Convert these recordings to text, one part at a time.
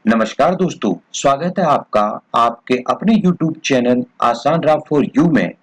नमस्कार दोस्तों, स्वागत है आपका आपके अपने YouTube चैनल आसान राह फॉर यू में।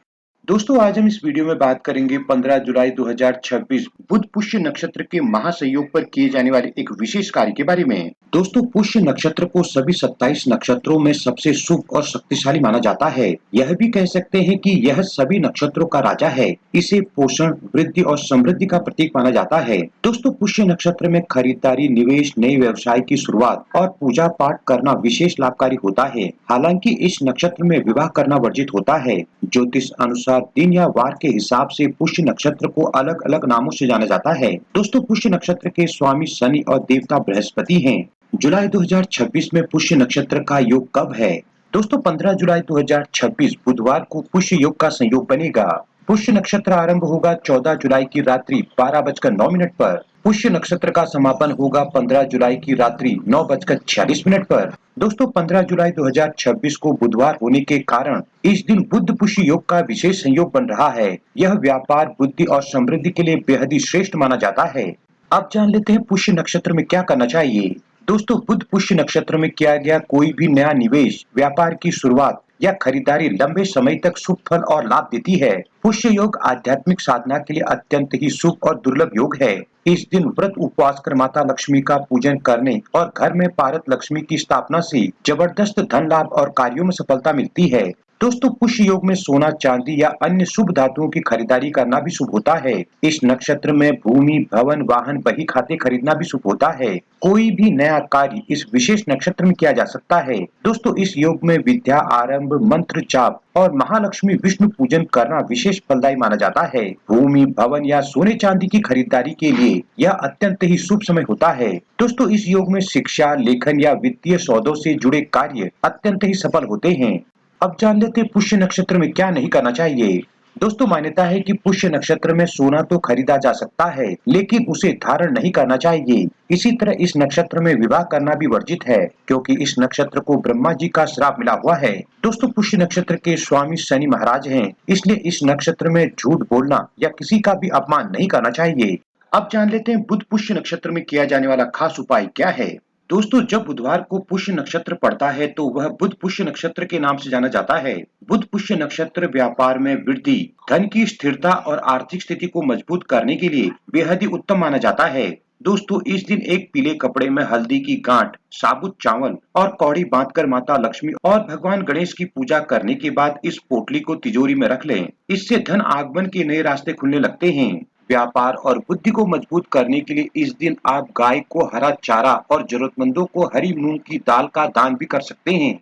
दोस्तों, आज हम इस वीडियो में बात करेंगे 15 जुलाई 2026 बुध पुष्य नक्षत्र के महासंयोग पर किए जाने वाले एक विशेष कार्य के बारे में। दोस्तों, पुष्य नक्षत्र को सभी 27 नक्षत्रों में सबसे शुभ और शक्तिशाली माना जाता है। यह भी कह सकते हैं कि यह सभी नक्षत्रों का राजा है। इसे पोषण, वृद्धि और समृद्धि का प्रतीक माना जाता है। दोस्तों, पुष्य नक्षत्र में खरीदारी, निवेश, नए व्यवसाय की शुरुआत और पूजा पाठ करना विशेष लाभकारी होता है। हालांकि इस नक्षत्र में विवाह करना वर्जित होता है। ज्योतिष अनुसार दिन या वार के हिसाब से पुष्य नक्षत्र को अलग अलग नामों से जाना जाता है। दोस्तों, पुष्य नक्षत्र के स्वामी शनि और देवता बृहस्पति हैं। जुलाई 2026 में पुष्य नक्षत्र का योग कब है? दोस्तों, 15 जुलाई 2026 बुधवार को पुष्य योग का संयोग बनेगा। पुष्य नक्षत्र आरंभ होगा 14 जुलाई की रात्रि 12:09 पर। पुष्य नक्षत्र का समापन होगा 15 जुलाई की रात्रि 9:46 पर। दोस्तों, 15 जुलाई 2026 को बुधवार होने के कारण इस दिन बुध पुष्य योग का विशेष संयोग बन रहा है। यह व्यापार, बुद्धि और समृद्धि के लिए बेहद ही श्रेष्ठ माना जाता है। अब जान लेते हैं पुष्य नक्षत्र में क्या करना चाहिए। दोस्तों, बुध पुष्य नक्षत्र में किया गया कोई भी नया निवेश, व्यापार की शुरुआत या खरीदारी लंबे समय तक शुभ फल और लाभ देती है। पुष्य योग आध्यात्मिक साधना के लिए अत्यंत ही शुभ और दुर्लभ योग है। इस दिन व्रत उपवास कर माता लक्ष्मी का पूजन करने और घर में पारत लक्ष्मी की स्थापना से जबरदस्त धन लाभ और कार्यों में सफलता मिलती है। दोस्तों, पुष्य योग में सोना, चांदी या अन्य शुभ धातुओं की खरीदारी करना भी शुभ होता है। इस नक्षत्र में भूमि, भवन, वाहन, बही खाते खरीदना भी शुभ होता है। कोई भी नया कार्य इस विशेष नक्षत्र में किया जा सकता है। दोस्तों, इस योग में विद्या आरंभ, मंत्र जाप और महालक्ष्मी विष्णु पूजन करना विशेष फलदायी माना जाता है। भूमि, भवन या सोने चांदी की खरीदारी के लिए यह अत्यंत ही शुभ समय होता है। दोस्तों, इस योग में शिक्षा, लेखन या वित्तीय सौदों से जुड़े कार्य अत्यंत ही सफल होते हैं। अब जान लेते हैं पुष्य नक्षत्र में क्या नहीं करना चाहिए। दोस्तों, मान्यता है कि पुष्य नक्षत्र में सोना तो खरीदा जा सकता है, लेकिन उसे धारण नहीं करना चाहिए। इसी तरह इस नक्षत्र में विवाह करना भी वर्जित है, क्योंकि इस नक्षत्र को ब्रह्मा जी का श्राप मिला हुआ है। दोस्तों, पुष्य नक्षत्र के स्वामी शनि महाराज हैं, इसलिए इस नक्षत्र में झूठ बोलना या किसी का भी अपमान नहीं करना चाहिए। अब जान लेते हैं बुध पुष्य नक्षत्र में किया जाने वाला खास उपाय क्या है। दोस्तों, जब बुधवार को पुष्य नक्षत्र पड़ता है तो वह बुध पुष्य नक्षत्र के नाम से जाना जाता है। बुध पुष्य नक्षत्र व्यापार में वृद्धि, धन की स्थिरता और आर्थिक स्थिति को मजबूत करने के लिए बेहद ही उत्तम माना जाता है। दोस्तों, इस दिन एक पीले कपड़े में हल्दी की गांठ, साबुत चावल और कौड़ी बांधकर माता लक्ष्मी और भगवान गणेश की पूजा करने के बाद इस पोटली को तिजोरी में रख लें। इससे धन आगमन के नए रास्ते खुलने लगते हैं। व्यापार और बुद्धि को मजबूत करने के लिए इस दिन आप गाय को हरा चारा और जरूरतमंदों को हरी मूंग की दाल का दान भी कर सकते हैं।